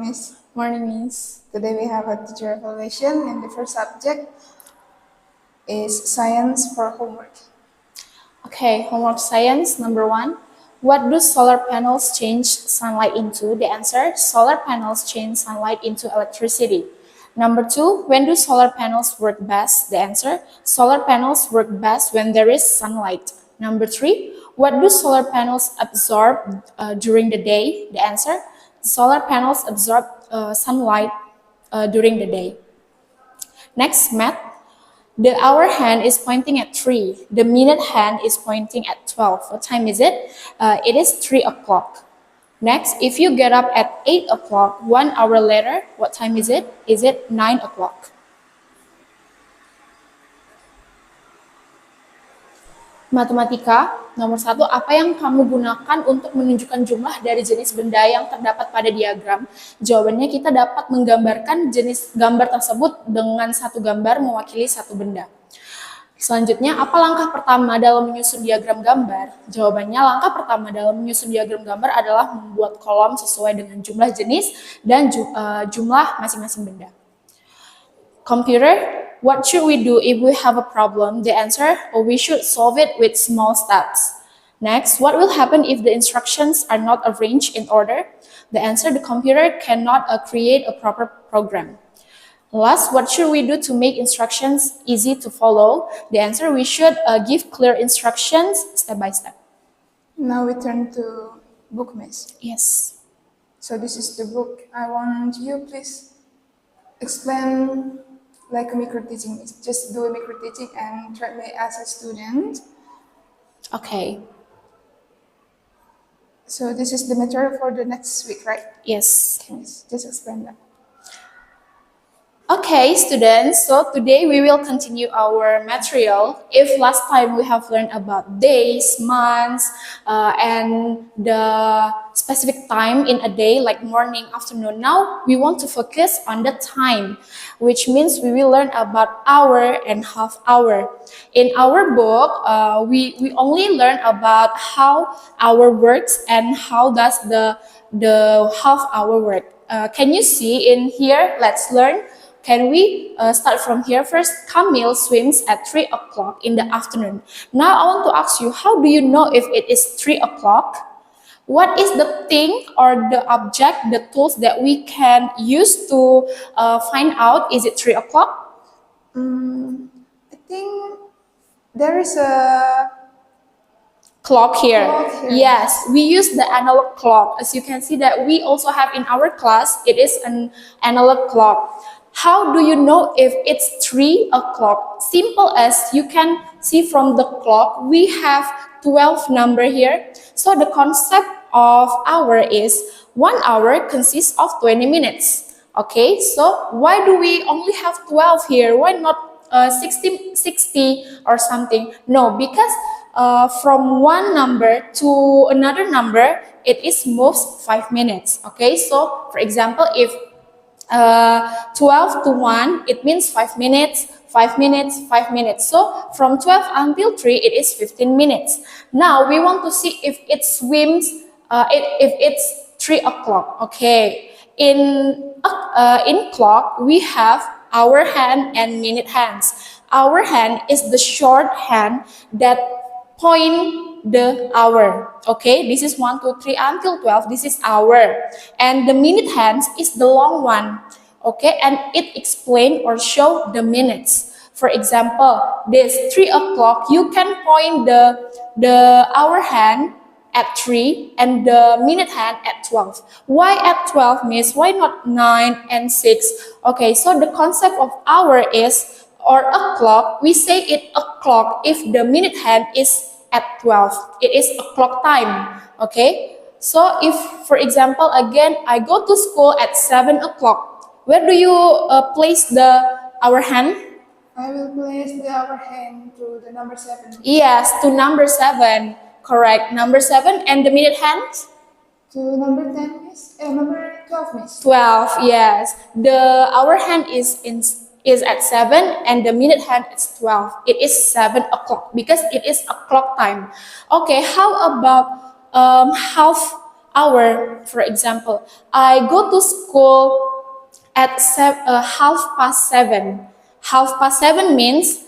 Miss. Morning, Miss. Today we have a teacher evaluation, and the first subject is science for homework. Okay, homework science number 1. What do solar panels change sunlight into? The answer, solar panels change sunlight into electricity. Number 2, when do solar panels work best? The answer, solar panels work best when there is sunlight. Number 3, what do solar panels absorb during the day? The answer, solar panels absorb sunlight during the day. Next, math. The hour hand is pointing at 3. The minute hand is pointing at 12. What time is it? It is 3 o'clock. Next, if you get up at 8 o'clock, 1 hour later, what time is it? Is it 9 o'clock? Matematika, nomor 1, apa yang kamu gunakan untuk menunjukkan jumlah dari jenis benda yang terdapat pada diagram? Jawabannya, kita dapat menggambarkan jenis gambar tersebut dengan satu gambar mewakili satu benda. Selanjutnya, apa langkah pertama dalam menyusun diagram gambar? Jawabannya, langkah pertama dalam menyusun diagram gambar adalah membuat kolom sesuai dengan jumlah jenis dan jumlah masing-masing benda. Computer, what should we do if we have a problem? The answer, we should solve it with small steps. Next, what will happen if the instructions are not arranged in order? The answer, the computer cannot create a proper program. Last, what should we do to make instructions easy to follow? The answer, we should give clear instructions step by step. Now we turn to book, Miss. Yes. So this is the book. I want you please explain like a micro teaching. Just do a micro teaching and try me as a student. Okay. So this is the material for the next week, right? Yes. Yes, just explain that. Okay, students, so today we will continue our material. If last time we have learned about days, months, and the specific time in a day like morning, afternoon, now we want to focus on the time, which means we will learn about hour and half hour. In our book, we only learn about how hour works and how does the half hour work. Can you see in here? Let's learn. Can we start from here first? Camille swims at 3 o'clock in the afternoon. Now I want to ask you, how do you know if it is 3 o'clock? What is the thing or the object, the tools that we can use to find out is it 3 o'clock? I think there is a Clock here. Clock here. Yes, we use the analog clock. As you can see that we also have in our class, it is an analog clock. How do you know if it's 3 o'clock? Simple as you can see from the clock, we have 12 number here. So the concept of hour is 1 hour consists of 20 minutes. Okay, so why do we only have 12 here? Why not 60 or something? No, because from one number to another number, it is moves 5 minutes. Okay, so for example, if 12 to 1, it means 5 minutes, 5 minutes, 5 minutes. So from 12 until 3, it is 15 minutes. Now we want to see if it swims, if it's 3 o'clock. Okay, in clock, we have hour hand and minute hands. Hour hand is the short hand that point the hour. Okay, this is 1, 2, 3 until 12. This is hour, and the minute hands is the long one. Okay, and it explain or show the minutes. For example, this 3 o'clock, you can point the hour hand at 3 and the minute hand at 12. Why at 12, Miss? Why not 9 and 6? Okay, so the concept of hour is, or o'clock, we say it o'clock if the minute hand is at 12. It is o'clock time. Okay, so if, for example, again, I go to school at 7 o'clock, where do you place the hour hand? I will place the hour hand to the number 7. Yes, to number 7. Correct, number 7. And the minute hand? To number 10, Miss. Number 12, Miss. 12, yes. The hour hand is at 7 and the minute hand is 12. It is 7 o'clock because it is o'clock time. Okay, how about half hour, for example, I go to school at 7:30. 7:30 means,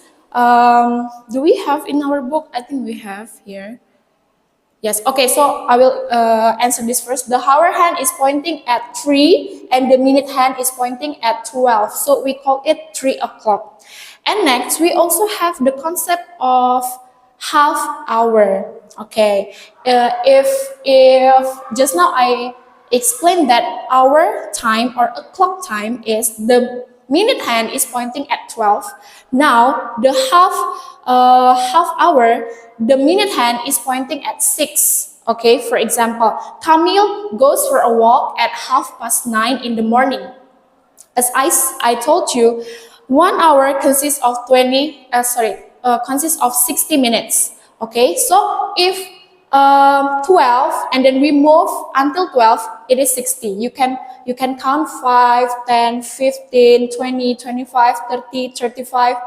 do we have in our book? I think we have here. Yes, okay, so I will answer this first. The hour hand is pointing at 3 and the minute hand is pointing at 12. So we call it 3 o'clock. And next, we also have the concept of half hour. Okay, if just now I explained that hour time or a clock time is the minute hand is pointing at 12. Now the half hour, the minute hand is pointing at 6. Okay, for example, Camille goes for a walk at 9:30 in the morning. As I told you, 1 hour consists of 60 minutes. Okay, so if 12 and then we move until 12, it is 60. You can count 5, 10, 15, 20, 25, 30, 35,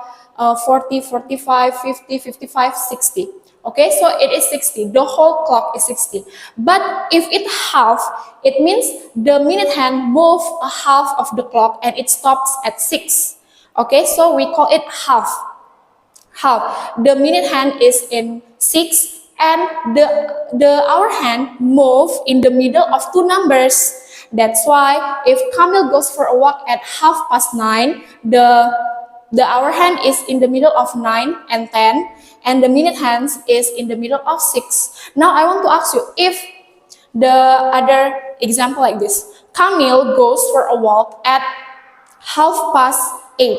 40, 45, 50, 55, 60. Okay, so it is 60. The whole clock is 60. But if it half, it means the minute hand move a half of the clock and it stops at 6. Okay, so we call it half. Half. The minute hand is in 6 and the hour hand move in the middle of two numbers. That's why if Camille goes for a walk at 9:30, the hour hand is in the middle of 9 and 10, and the minute hands is in the middle of 6. Now I want to ask you, if the other example like this, Camille goes for a walk at 8:30.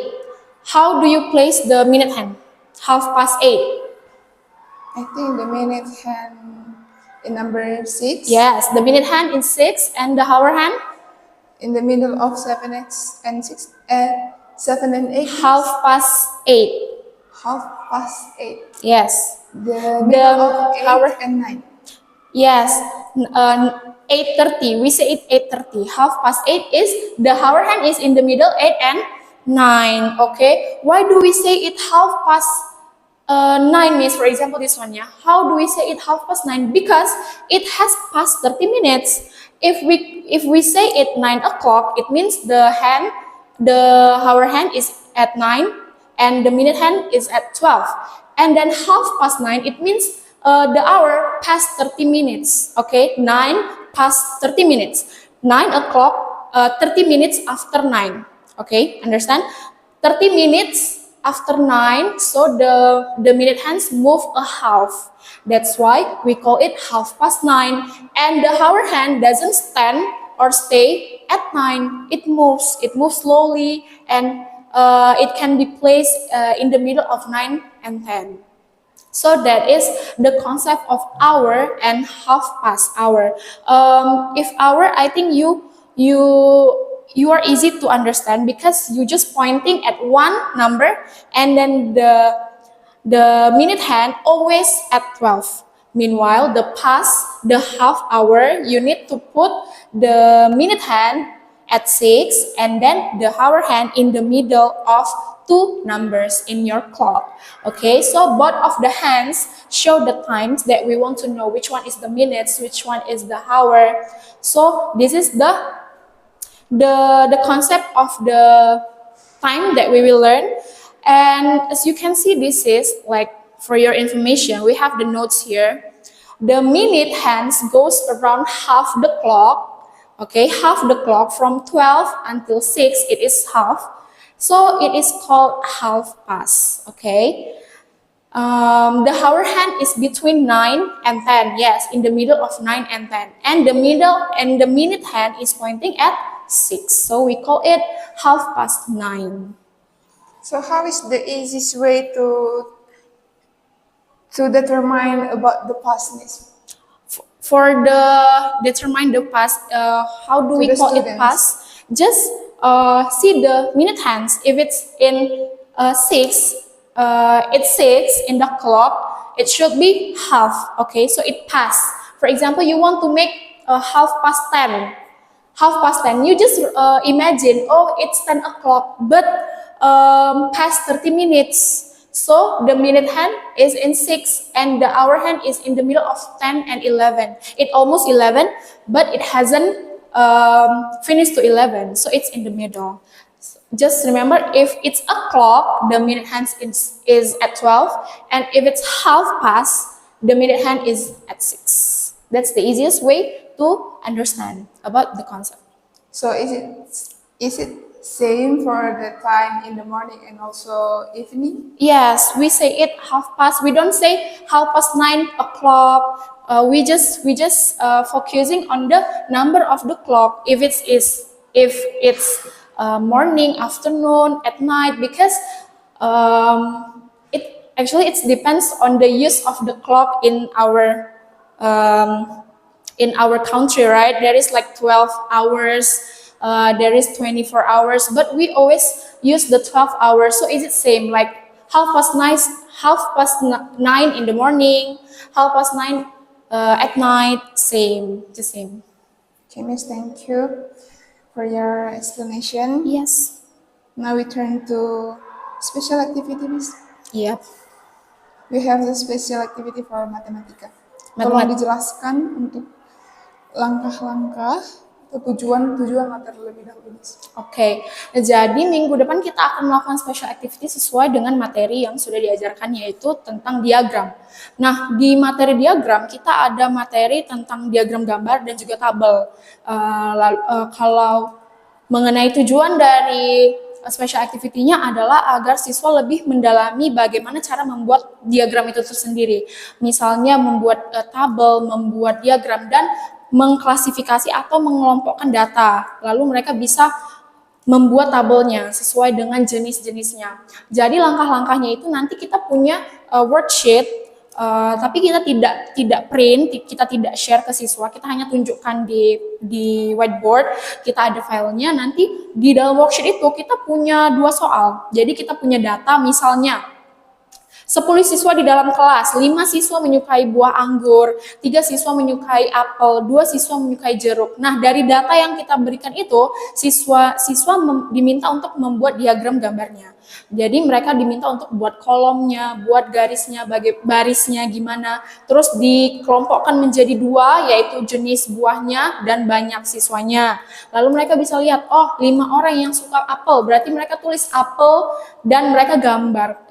How do you place the minute hand? 8:30. I think the minute hand in number 6. Yes, the minute hand in 6 and the hour hand? In the middle of 7 and 6 and 7 and 8. 8:30. 8:30. Yes. The middle of 8 hour and 9. Yes, 8:30. We say it 8:30. 8:30 is the hour hand is in the middle, 8 and 9. Okay. Why do we say it 9 means, for example, this one, yeah. How do we say it 9:30? Because it has passed 30 minutes. If we say it 9 o'clock, it means the hour hand is at 9 and the minute hand is at 12. And then 9:30, it means the hour past 30 minutes. Okay, 9 past 30 minutes. 9 o'clock, 30 minutes after 9. Okay, understand? 30 minutes after 9, so the minute hands move a half. That's why we call it 9:30. And the hour hand doesn't stand or stay at 9. It moves slowly, and it can be placed in the middle of 9 and 10. So that is the concept of hour and half past hour. If hour, I think you are easy to understand because you just pointing at one number and then the minute hand always at 12. Meanwhile, the half hour, you need to put the minute hand at 6 and then the hour hand in the middle of two numbers in your clock. Okay, so both of the hands show the times that we want to know, which one is the minutes, which one is the hour. So this is the concept of the time that we will learn. And as you can see, this is like, for your information, we have the notes here. The minute hands goes around half the clock. Okay, half the clock from 12 until 6, it is half. So it is called half past. Okay. The hour hand is between 9 and 10. Yes, in the middle of 9 and 10. And the minute hand is pointing at 6. So we call it 9:30. So how is the easiest way to determine about the pastness? For the determine the past, how do we the call it students. past? Just see the minute hands. If it's in 6, it's 6 in the clock, it should be half. Okay, so it passed. For example, you want to make 10:30. 10:30. You just imagine, oh, it's 10 o'clock, but past 30 minutes. So the minute hand is in 6 and the hour hand is in the middle of 10 and 11. It almost 11, but it hasn't finished to 11, so it's in the middle. Just remember, if it's a clock, the minute hand is at 12, and if it's half past, the minute hand is at 6. That's the easiest way to understand about the concept. So is it same for the time in the morning and also evening? Yes, we say it half past. We don't say half past 9 o'clock. We just focusing on the number of the clock. If it's morning, afternoon, at night, because it depends on the use of the clock in our country, right? There is like 12 hours. There is 24 hours, but we always use the 12 hours. So is it same, like half past 9 in the morning, half past 9 at night, the same. Okay, Miss, thank you for your explanation. Yes. Now we turn to special activity, Miss. Yep. We have the special activity for matematika. Tolong dijelaskan untuk langkah-langkah atau tujuan materi lebih dahulu, Miss. Oke, jadi minggu depan kita akan melakukan special activity sesuai dengan materi yang sudah diajarkan, yaitu tentang diagram. Nah, di materi diagram kita ada materi tentang diagram gambar dan juga tabel. Kalau mengenai tujuan dari special activity-nya adalah agar siswa lebih mendalami bagaimana cara membuat diagram itu tersendiri. Misalnya membuat tabel, membuat diagram, dan mengklasifikasi atau mengelompokkan data. Lalu mereka bisa membuat tabelnya sesuai dengan jenis-jenisnya. Jadi langkah-langkahnya itu nanti kita punya worksheet, tapi kita tidak print, kita tidak share ke siswa, kita hanya tunjukkan di whiteboard. Kita ada filenya. Nanti di dalam worksheet itu kita punya 2 soal. Jadi kita punya data, misalnya 10 siswa di dalam kelas, 5 siswa menyukai buah anggur, 3 siswa menyukai apel, 2 siswa menyukai jeruk. Nah, dari data yang kita berikan itu, siswa diminta untuk membuat diagram gambarnya. Jadi mereka diminta untuk buat kolomnya, buat garisnya, barisnya gimana, terus dikelompokkan menjadi 2, yaitu jenis buahnya dan banyak siswanya. Lalu mereka bisa lihat, oh 5 orang yang suka apel, berarti mereka tulis apel dan mereka gambar.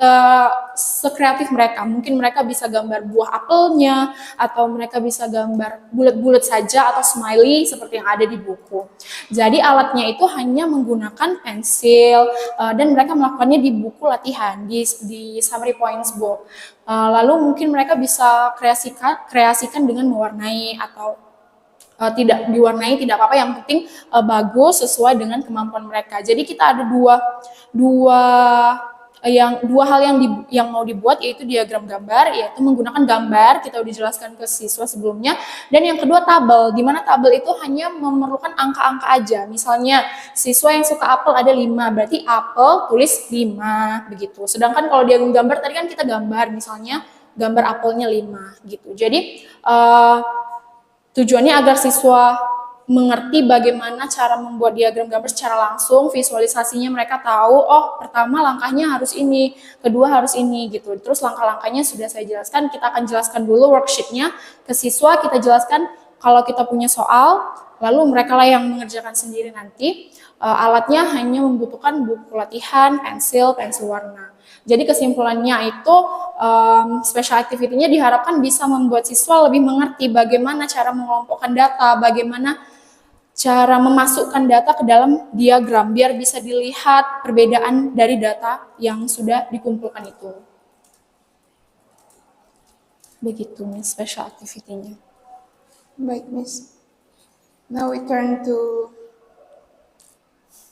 Sekreatif mereka, mungkin mereka bisa gambar buah apelnya, atau mereka bisa gambar bulat-bulat saja atau smiley seperti yang ada di buku. Jadi alatnya itu hanya menggunakan pensil, dan mereka melakukannya di buku latihan, di summary points book. Lalu mungkin mereka bisa kreasikan dengan mewarnai atau tidak diwarnai, tidak apa-apa, yang penting bagus sesuai dengan kemampuan mereka. Jadi kita ada dua hal yang mau dibuat, yaitu diagram gambar, yaitu menggunakan gambar, kita udah jelaskan ke siswa sebelumnya, dan yang kedua tabel, di mana tabel itu hanya memerlukan angka-angka aja. Misalnya siswa yang suka apel ada 5, berarti apel tulis 5 begitu. Sedangkan kalau diagram gambar tadi kan kita gambar, misalnya gambar apelnya 5 gitu. Jadi tujuannya agar siswa mengerti bagaimana cara membuat diagram gambar secara langsung, visualisasinya mereka tahu, oh pertama langkahnya harus ini, kedua harus ini gitu. Terus langkah-langkahnya sudah saya jelaskan, kita akan jelaskan dulu worksheetnya ke siswa, kita jelaskan kalau kita punya soal, lalu mereka lah yang mengerjakan sendiri nanti. Alatnya hanya membutuhkan buku latihan, pensil warna. Jadi kesimpulannya itu special activity-nya diharapkan bisa membuat siswa lebih mengerti bagaimana cara mengelompokkan data, bagaimana cara memasukkan data ke dalam diagram biar bisa dilihat perbedaan dari data yang sudah dikumpulkan itu. Begitu Miss special activity-nya. Baik, Miss. Now we turn to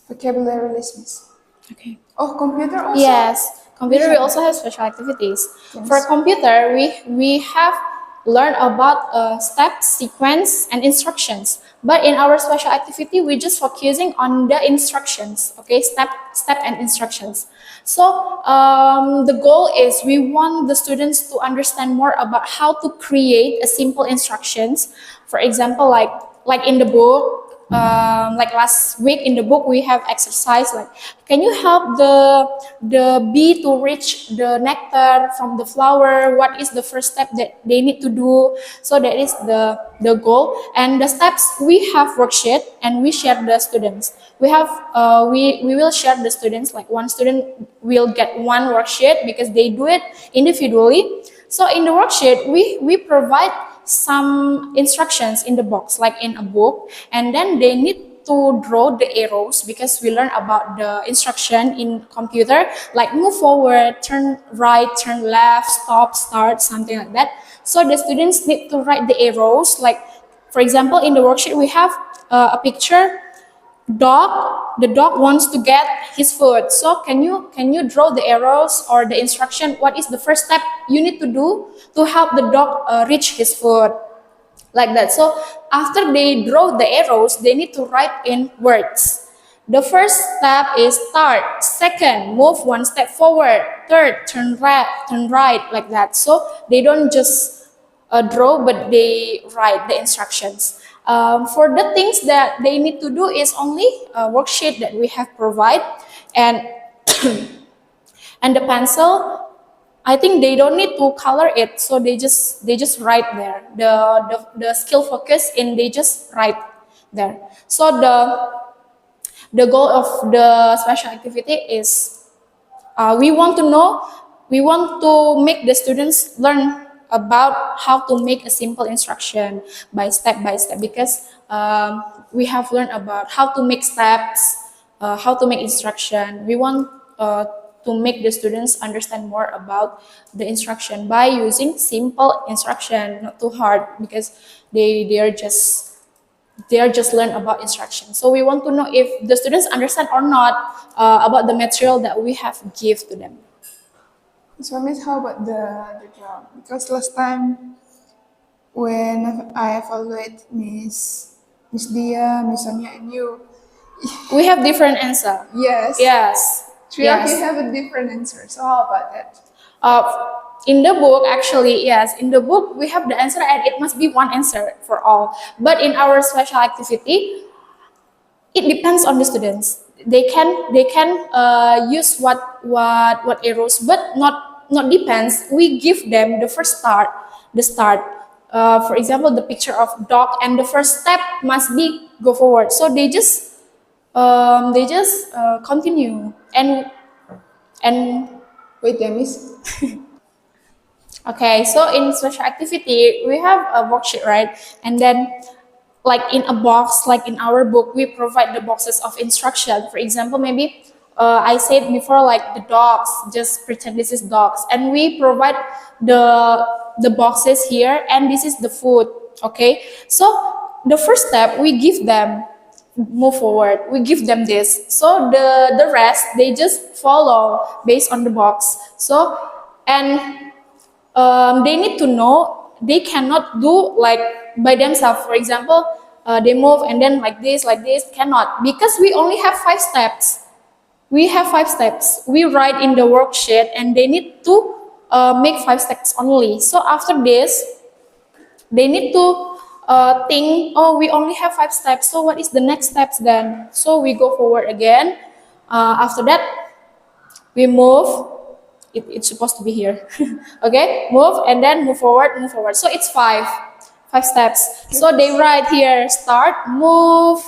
vocabulary list, Miss. Okay. Oh, computer also? Yes, computer we also have special activities. Yes. For computer, we have learned about steps, sequence, and instructions. But in our special activity, we just focusing on the instructions. Okay, step and instructions. So the goal is we want the students to understand more about how to create a simple instructions. For example, like in the book, like last week in the book we have exercise like, can you help the bee to reach the nectar from the flower? What is the first step that they need to do? So that is the goal. And the steps, we have worksheet and we share the students. We have we will share the students, like one student will get one worksheet because they do it individually. So in the worksheet we provide some instructions in the box like in a book, and then they need to draw the arrows because we learn about the instruction in computer, like move forward, turn right, turn left, stop, start, something like that. So the students need to write the arrows, like for example in the worksheet we have a picture dog. The dog wants to get his food, so can you draw the arrows or the instruction, what is the first step you need to do to help the dog reach his food, like that. So after they draw the arrows, they need to write in words. The first step is start, second move one step forward, third turn right, like that. So they don't just draw, but they write the instructions. For the things that they need to do is only a worksheet that we have provide, and and the pencil, I think they don't need to color it, so they just write there. The skill focus in they just write there. So the goal of the special activity is we want to make the students learn about how to make a simple instruction by step, because we have learned about how to make steps, how to make instruction. We want to make the students understand more about the instruction by using simple instruction, not too hard, because they are just learn about instruction. So we want to know if the students understand or not about the material that we have give to them. So Miss, how about the job? Because last time when I evaluate Miss Dia, Miss Sonia, and you, We have different answer. yes, Yes. three of Yes. you have a different answer. So how about that? In the book, actually, yes, in the book we have the answer and it must be one answer for all. But in our special activity, it depends on the students. They can use what arrows, but not depends. We give them the first start, the start. For example, the picture of dog, and the first step must be go forward. So they just continue and Wait, yeah, Miss. okay. So in special activity, we have a worksheet, right? And then like in a box, like in our book, we provide the boxes of instruction. For example, maybe I said before, like the dogs, just pretend this is dogs, and we provide the boxes here, and this is the food. Okay, so the first step we give them move forward. We give them this, so the rest they just follow based on the box. So and they need to know they cannot do like by themselves. For example, they move and then like this, cannot, because we only have 5 steps. We have 5 steps. We write in the worksheet, and they need to make 5 steps only. So after this, they need to think, oh, we only have 5 steps. So what is the next steps then? So we go forward again. After that, we move. It's supposed to be here. Okay, move and then move forward, move forward. So it's five steps. So they write here, start, move,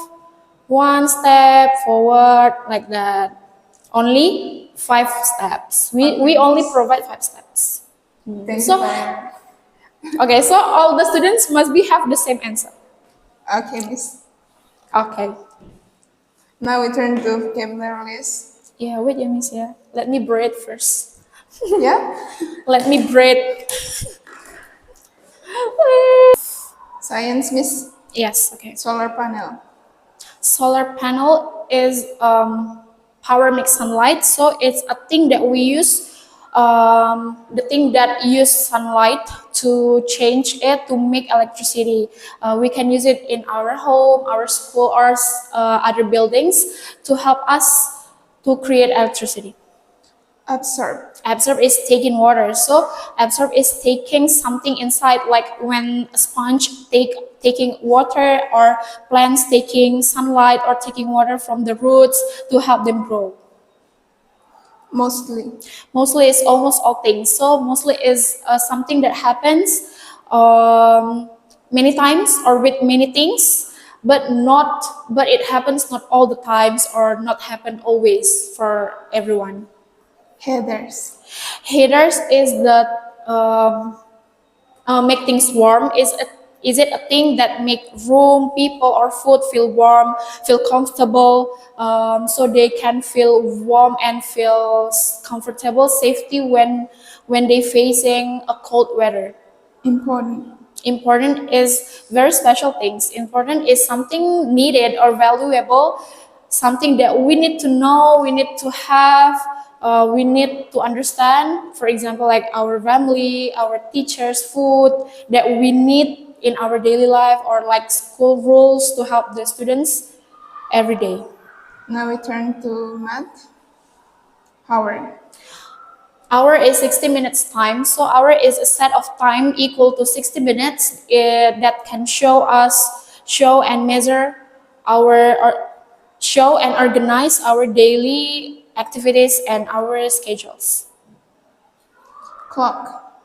1 step forward, like that. Only 5 steps. We only provide 5 steps. Thank So- you. For... Okay, so all the students must be have the same answer. Okay, Miss. Okay. Now we turn to vocabulary list. Yeah, wait, yeah, miss, yeah. Let me breathe first. Yeah. Let me breathe. Science, Miss. Yes, okay. Solar panel. Solar panel is power makes sunlight, so it's a thing that we use, the thing that use sunlight to change it to make electricity. We can use it in our home, our school, or other buildings to help us to create electricity. Absorb. Absorb is taking water. So absorb is taking something inside, like when a sponge taking water, or plants taking sunlight or taking water from the roots to help them grow. Mostly. Mostly is almost all things. So mostly is something that happens many times or with many things, but it happens not all the times or not happen always for everyone. Headers. Heaters is the make things warm. Is it a thing that make room, people, or food feel warm, feel comfortable, so they can feel warm and feel comfortable, safety when they facing a cold weather. Important. Important is very special things. Important is something needed or valuable, something that we need to know, we need to have, we need to understand. For example, like our family, our teachers, food that we need in our daily life, or like school rules to help the students every day. Now we turn to math. Hour. Hour is 60 minutes time. So hour is a set of time equal to 60 minutes that can show and measure our, or show and organize our daily activities and our schedules. Clock.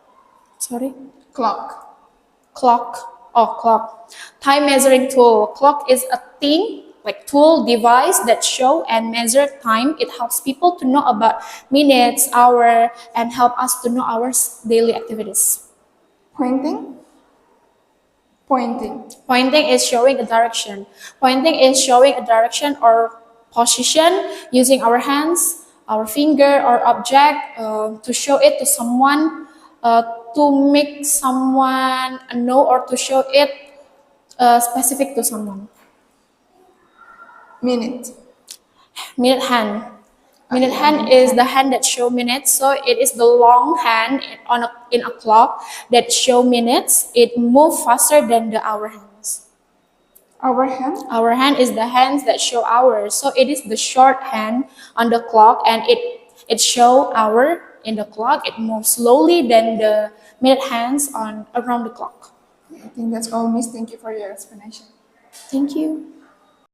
Sorry? Clock. Clock. Oh, clock. Time measuring tool. Clock is a thing, like tool, device that show and measure time. It helps people to know about minutes, hour, and help us to know our daily activities. Pointing. Pointing. Pointing is showing a direction. Pointing is showing a direction or position using our hands, our finger, or object to show it to someone, to make someone know, or to show it specific to someone. Minute. Minute hand. Minute yeah, hand minute is hand. the hand that show minutes. So it is the long hand in a clock that show minutes. It move faster than the hour hands. Our hand. Our hand is the hands that show hours. So it is the short hand on the clock, and it show hour in the clock. It moves slowly than the minute hands on around the clock. I think that's all, Miss. Thank you for your explanation. Thank you.